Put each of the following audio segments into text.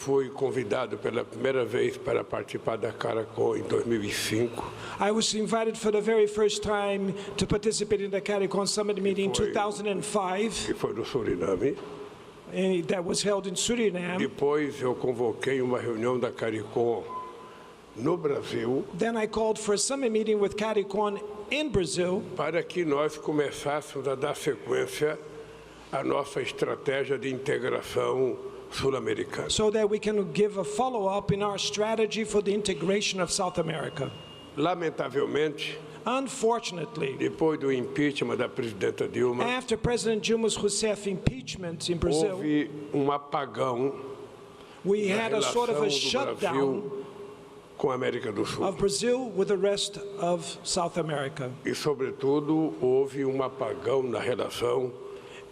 Fui convidado pela primeira vez para participar da CARICOM em 2005. I was invited for the very first time to participate in the CARICOM Summit meeting in 2005. Que foi no Suriname. That was held in Suriname. Depois eu convoquei uma reunião da CARICOM no Brasil. Then I called for a summit meeting with CARICOM in Brazil. Para que nós começássemos a dar sequência à nossa estratégia de integração sul-americana. So that we can give a follow-up in our strategy for the integration of South America. Lamentavelmente, unfortunately, depois do impeachment da presidenta Dilma, after President Dilma Rousseff impeachment in Brazil, houve apagão we had a sort of a shutdown com a América do Sul. Of Brazil with the rest of South America. E, sobretudo, houve apagão na relação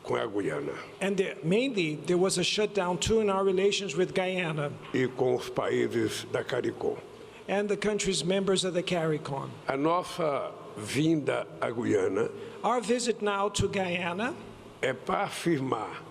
com a Guiana. And mainly there was a shutdown too in our relations with Guyana. E com os países da CARICOM. And the countries members of the CARICOM. A nossa vinda à Guiana, our visit now to Guyana, é para afirmar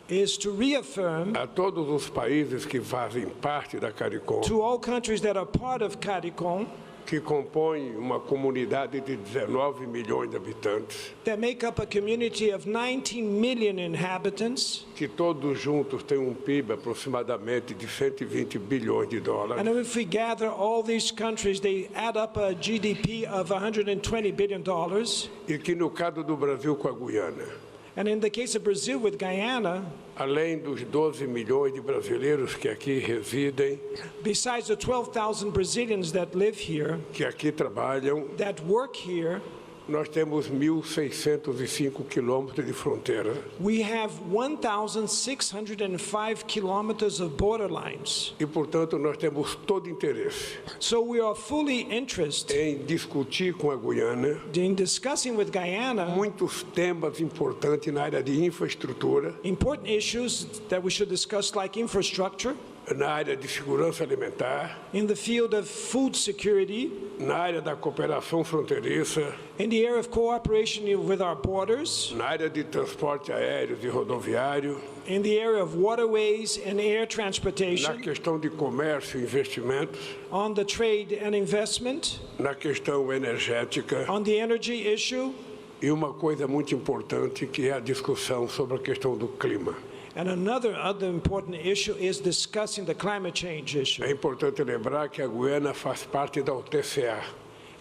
is to reaffirm a todos os países que fazem parte da CARICOM, to all countries that are part of CARICOM, que compõem uma comunidade de 19 milhões de habitantes, that make up a community of 19 million inhabitants, que todos juntos têm PIB aproximadamente de 120 bilhões de dólares. And if we gather all these countries, they add up a GDP of 120 billion dollars. E que no caso do Brasil com a Guiana, and in the case of Brazil with Guyana, além dos 12 milhões de brasileiros que aqui residem, besides the 12,000 Brazilians that live here, que aqui trabalham, that work here, nós temos 1.605 quilômetros de fronteira. We have 1,605 kilometers of border lines. E, portanto, nós temos todo interesse. So we are fully interested em discutir com a Guiana in discussing with Guyana muitos temas importantes na área de infraestrutura, important issues that we should discuss like infrastructure, na área de segurança alimentar, in the field of food security, na área da cooperação fronteiriça, in the area of cooperation with our borders, na área de transporte aéreo e rodoviário, in the area of waterways and air transportation, na questão de comércio e investimentos, on the trade and investment, na questão energética, on the energy issue, e uma coisa muito importante que é a discussão sobre a questão do clima. And another important issue is discussing the climate change issue. É importante lembrar que a Guiana faz parte da OTCA.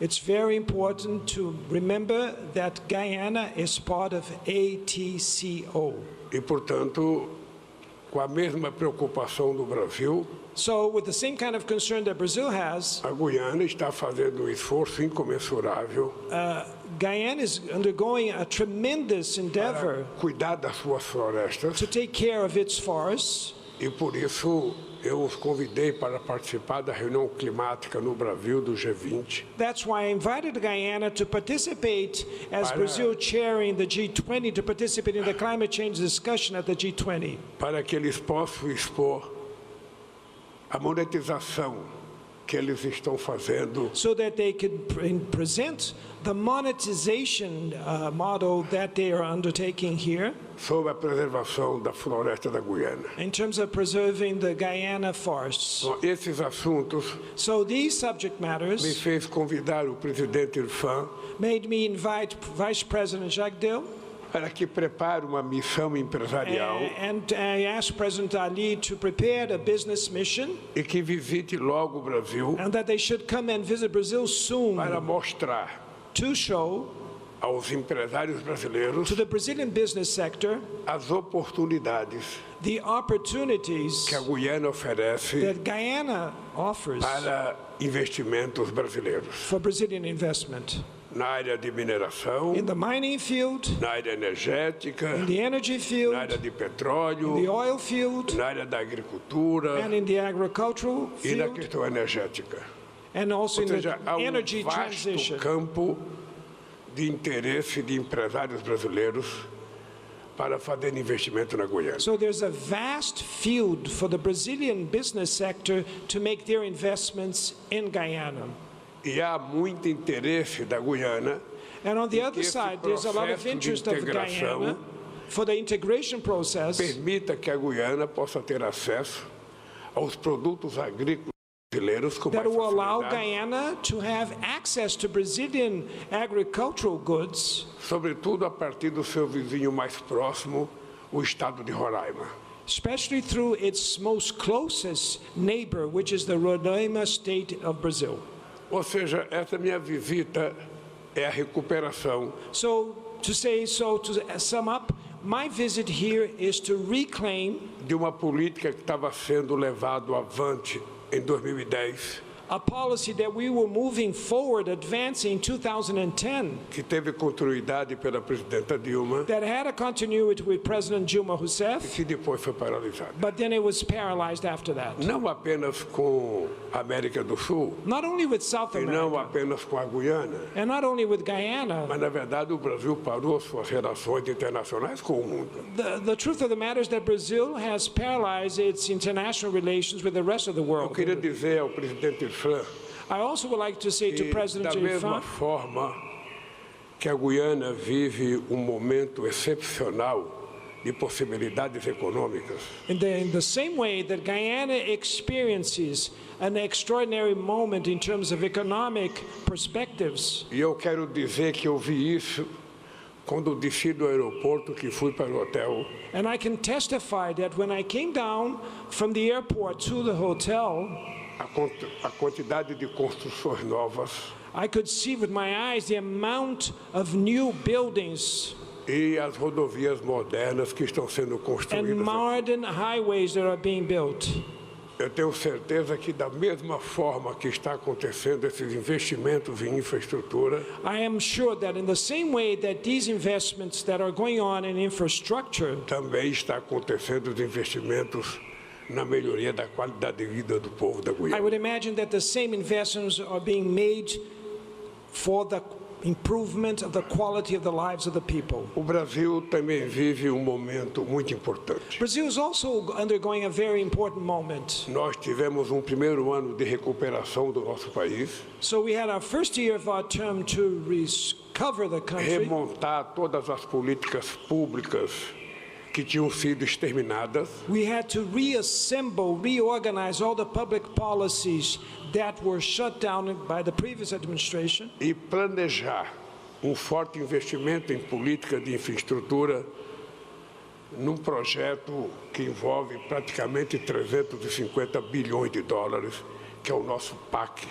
It's very important to remember that Guyana is part of ATCO. E, portanto, com a mesma preocupação do Brasil, so with the same kind of concern that Brazil has, a Guiana está fazendo esforço incomensurável Guyana is undergoing a tremendous endeavor para cuidar das suas florestas. To take care of its forests. E por isso eu os convidei para participar da reunião climática no Brasil do G20. That's why I invited Guyana to participate as Brazil chairing the G20 to participate in the climate change discussion at the G20. Para que eles possam expor a monetização que eles estão fazendo, so that they could present the monetization model that they are undertaking here, sobre a preservação da floresta da Guiana. In terms of preserving the Guyana forests. Bom, esses assuntos, so these subject matters, me fez convidar o presidente Irfaan, made me invite Vice President Jagdeo, para que prepare uma missão empresarial and I asked President Ali to prepare a business mission e que visite logo o Brasil and that they should come and visit Brazil soon para mostrar to show aos empresários brasileiros to the Brazilian business sector as oportunidades the opportunities que a Guiana oferece that Guyana offers para investimentos brasileiros. For Brazilian investment. Na área de mineração, in the mining field, na área energética, in the energy field, na área de petróleo, in the oil field, na área da agricultura and in the agricultural field, e na questão energética. And also Ou seja, in the energy transition. Campo de interesse de empresários brasileiros para fazer investimento na Guiana. So there's a vast field for the Brazilian business sector to make their investments in Guyana. E há muito interesse da Guiana. And on the other side, there's a lot of interest of Guyana for the integration process. Permita que a Guiana possa ter acesso aos produtos agrícolas brasileiros com that mais will allow facilidade, Guyana to have access to Brazilian agricultural goods, sobretudo a partir do seu vizinho mais próximo, o estado de Roraima. especially through its most closest neighbor, which is the Roraima state of Brazil. Ou seja, essa minha visita é a recuperação So to sum up, my visit here is to reclaim de uma política que estava sendo levado avante em 2010, a policy that we were moving forward, advancing in 2010, que teve continuidade pela presidenta Dilma that had a continuity with President Dilma e Rousseff, que depois foi paralisada. but then it was paralyzed after that. Não apenas com a América do Sul, Not only with South e não America, apenas com a Guiana, and not only with Guyana, mas na verdade o Brasil parou suas relações internacionais com o mundo. the truth of the matter is that Brazil has paralyzed its international relations with the rest of the Eu world. queria dizer ao presidente Irfaan I also would like to say to que, President da mesma Irfaan, forma que a Guiana vive momento excepcional de possibilidades econômicas, in the same way that Guyana experiences an extraordinary moment in terms of economic perspectives. e eu quero dizer que eu vi isso quando desci do aeroporto, que fui para o hotel, And I can testify that when I came down from the airport to the hotel, a quantidade de construções novas I could see with my eyes the amount of new buildings e as rodovias modernas que estão sendo and construídas. modern highways that are being built. Eu tenho certeza que da mesma forma que está acontecendo esses investimentos em infraestrutura, I am sure that in the same way that these investments that are going on in infrastructure, também está acontecendo os investimentos na melhoria da qualidade de vida do povo da I Guiana. would imagine that the same investments are being made for the improvement of the quality of the lives of the people. O Brasil também vive momento muito importante. Brazil is also undergoing a very important moment. Nós tivemos primeiro ano de recuperação do nosso país, So we had our first year of our term to recover the country, remontar todas as políticas públicas que tinham sido exterminadas we had to reassemble, reorganize all the public policies that were shut down by the previous administration, e planejar forte investimento em política de infraestrutura num projeto que envolve praticamente 350 bilhões de dólares, que é o nosso PAC.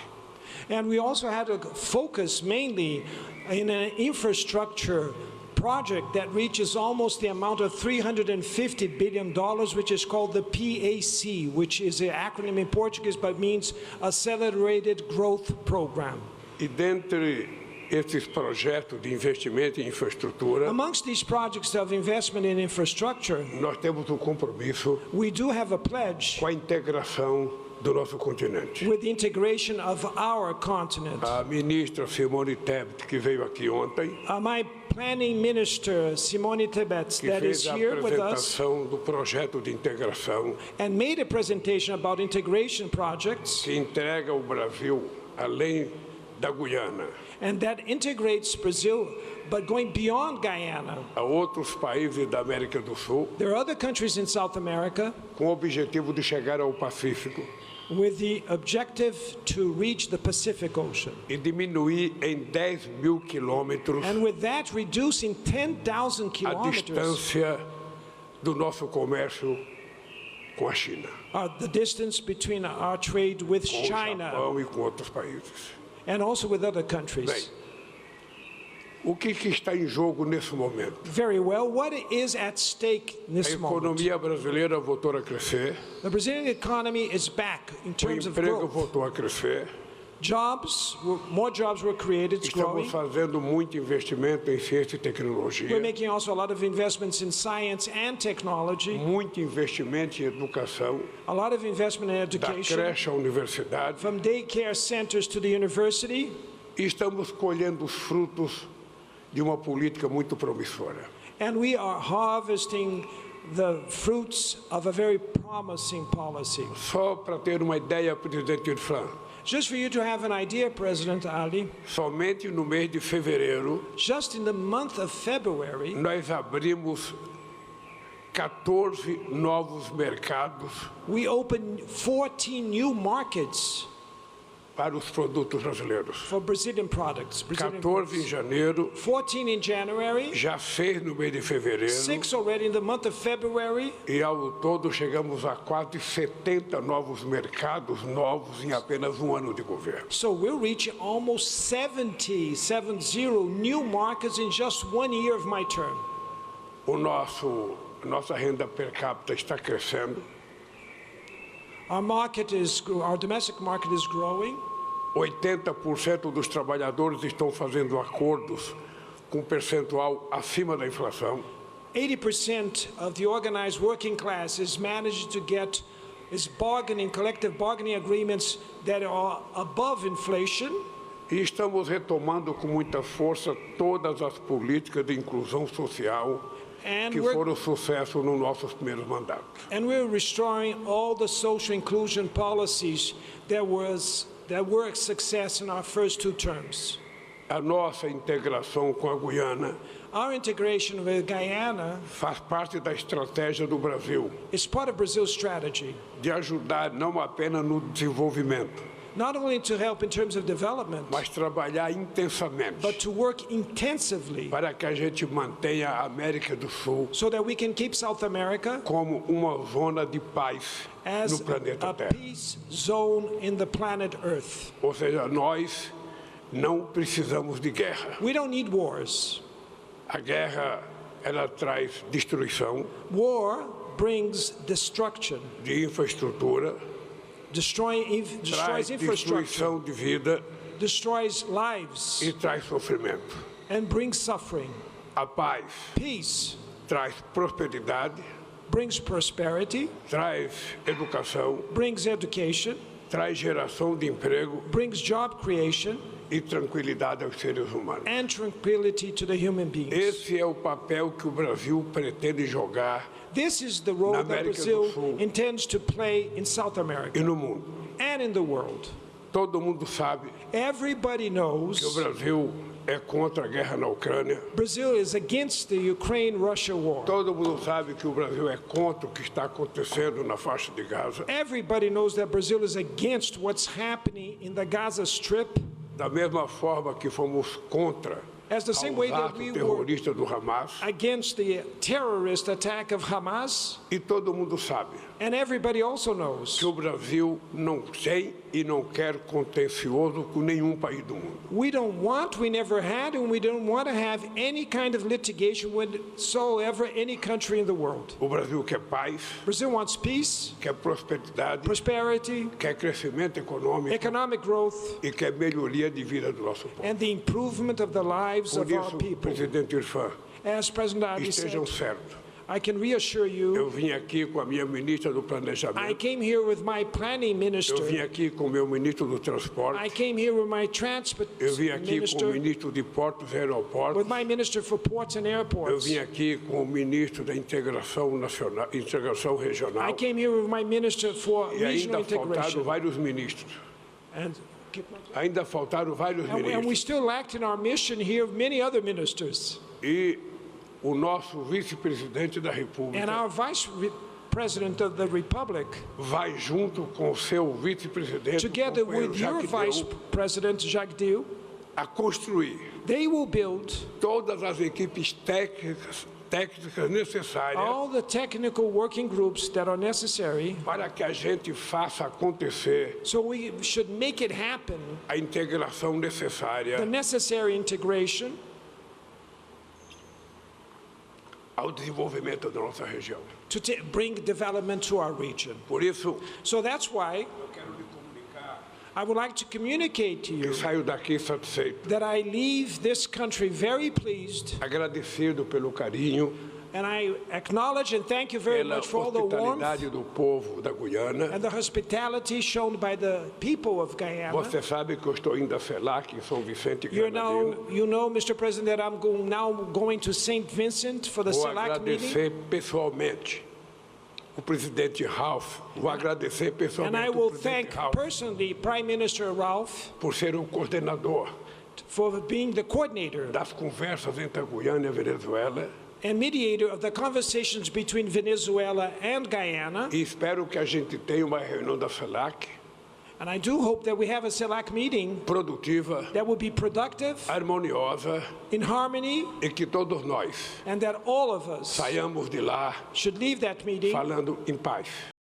and we also had to focus mainly in an infrastructure project that reaches almost the amount of $350 billion, which is called the PAC, which is an acronym in Portuguese but means Accelerated Growth Program. E dentre esses projetos de investimento em infraestrutura, Amongst these projects of investment in infrastructure, nós temos compromisso we do have a pledge com a integração do nosso continente. with the integration of our continent. A ministra Simone Tebet, que veio aqui ontem, My planning minister, Simone Tebet, que that is fez a here with us, apresentação do projeto de integração and made a presentation about integration projects, que entrega o Brasil além da Guiana and that integrates Brazil, but going beyond Guyana. a outros países da América do Sul, There are other countries in South America com o objetivo de chegar ao Pacífico with the objective to reach the Pacific Ocean. e diminuir em 10 mil quilômetros And with that, reducing 10,000 a kilometers, distância do nosso comércio com a China, the distance between our trade with com o China Japão e com outros países. and also with other Bem, countries. o que está em jogo nesse momento? Very well. What is at stake in A this moment? economia brasileira voltou a crescer, The Brazilian economy is back in o terms of emprego growth. voltou a crescer, More jobs were created, it's growing. estamos fazendo muito investimento em ciência e tecnologia, We're making also a lot of investments in science and technology, muito investimento em educação, a lot of investment in da education, creche à universidade, from daycare centers to the university, e estamos colhendo os frutos de uma política muito promissora. and we are harvesting the fruits of a very promising policy. Só para ter uma ideia, presidente Irfaan, Just for you to have an idea, President Ali, somente no mês de fevereiro just in the month of February, nós abrimos 14 novos mercados We opened 14 new markets para os produtos brasileiros. for Brazilian products. 14 em janeiro, 14 in January, já 6 no mês de fevereiro, 6 already in the month of February, e ao todo chegamos a quase 70 novos mercados novos em apenas um ano de governo. so we'll reach almost 70 new markets in just 1 year of my term. Nossa renda per capita está crescendo. Our domestic market is growing. 80% dos trabalhadores estão fazendo acordos com percentual acima da inflação. 80% of the organized working class is managed to get collective bargaining agreements that are above inflation. E estamos retomando com muita força todas as políticas de inclusão social que foram sucesso nos nossos primeiros mandatos. And we're restoring all the social inclusion policies that were a success in our first 2 terms. A nossa integração com a Guiana Our integration with Guyana faz parte da estratégia do Brasil is part of Brazil's strategy, de ajudar não apenas no desenvolvimento, not only to help in terms of development, mas trabalhar intensamente but to work intensively para que a gente mantenha a América do Sul so that we can keep South America como uma zona de paz as no planeta a Terra. peace zone in the planet Earth. Ou seja, nós não precisamos de guerra. We don't need wars. A guerra, ela traz destruição War brings destruction, de infraestrutura, destroys traz infrastructure, destruição de vida destroys lives, e traz sofrimento. and brings suffering. A paz Peace traz prosperidade, brings prosperity, traz educação, brings education, traz geração de emprego brings job creation, e tranquilidade aos seres humanos. and tranquility to the human beings. Esse é o papel que o Brasil pretende jogar This is the role na that América do Brazil Sul intends to play in South e America no mundo. and in the world. Todo mundo sabe Everybody que o knows Brasil é contra a guerra na Ucrânia. Brazil is against the Ukraine-Russia war. Todo mundo sabe que o Brasil é contra o que está acontecendo na faixa de Gaza. Everybody knows that Brazil is against what's happening in the Gaza Strip. Da mesma forma que fomos contra As the same aos way that atos we were terroristas do Hamas. against the terrorist attack of Hamas, E todo mundo sabe and everybody also knows que o Brasil não tem e não quer contencioso com nenhum país do mundo. we never had, and we don't want to have any kind of litigation whatsoever any country in the world. O Brasil quer paz, Brazil wants peace, quer prosperidade, prosperity, quer crescimento econômico economic growth, e quer melhoria de vida do nosso povo. and the improvement of the lives Por of our isso, people. presidente Irfaan, As President Ali said, estejam certos. I can reassure you, Eu vim aqui com a minha ministra do I Planejamento, came here with my planning eu minister, vim aqui com o meu ministro do I Transporte, came here with my transport eu vim aqui com o minister, ministro de Portos e Aeroportos, with my minister for ports and eu airports. vim aqui com o ministro da Integração Nacional, Integração I Regional, came here with my minister for e ainda regional faltaram integration. vários ministros. And Ainda faltaram vários we ministros. still lacked in our mission here many other ministers. E o nosso vice-presidente da And República our vice president of the republic, vai junto com o seu vice-presidente, o together companheiro with your Jacques vice Deu, president, Jacques Deu, a construir they will build todas as equipes técnicas necessárias all the technical working groups that are necessary, para que a gente faça acontecer so we should make it happen, a integração necessária the necessary integration ao desenvolvimento da nossa região. to bring development to our region. Por isso, So that's why eu quero lhe comunicar I would like to communicate to que you saio daqui satisfeito, that I leave this country very pleased, agradecido pelo carinho, and I acknowledge and thank you very pela much for all the warmth hospitalidade do povo da Guiana. and the hospitality shown by the people of Guyana. Você sabe que eu estou indo a CELAC, em São Vicente e You Granadina. know, Mr. President, that I'm now going to St. Vincent for the Vou CELAC meeting, agradecer pessoalmente o presidente Ralph, vou agradecer and I pessoalmente o will presidente thank Ralph personally Prime Minister Ralph por ser o coordenador for being the coordinator das conversas entre a Guiana e a Venezuela and mediator of the conversations between Venezuela and Guyana. E espero que a gente tenha uma reunião da CELAC And I do hope that we have a CELAC meeting produtiva, that will be productive, harmoniosa in harmony, e que todos nós and that all of us saiamos de lá should leave that meeting falando em paz.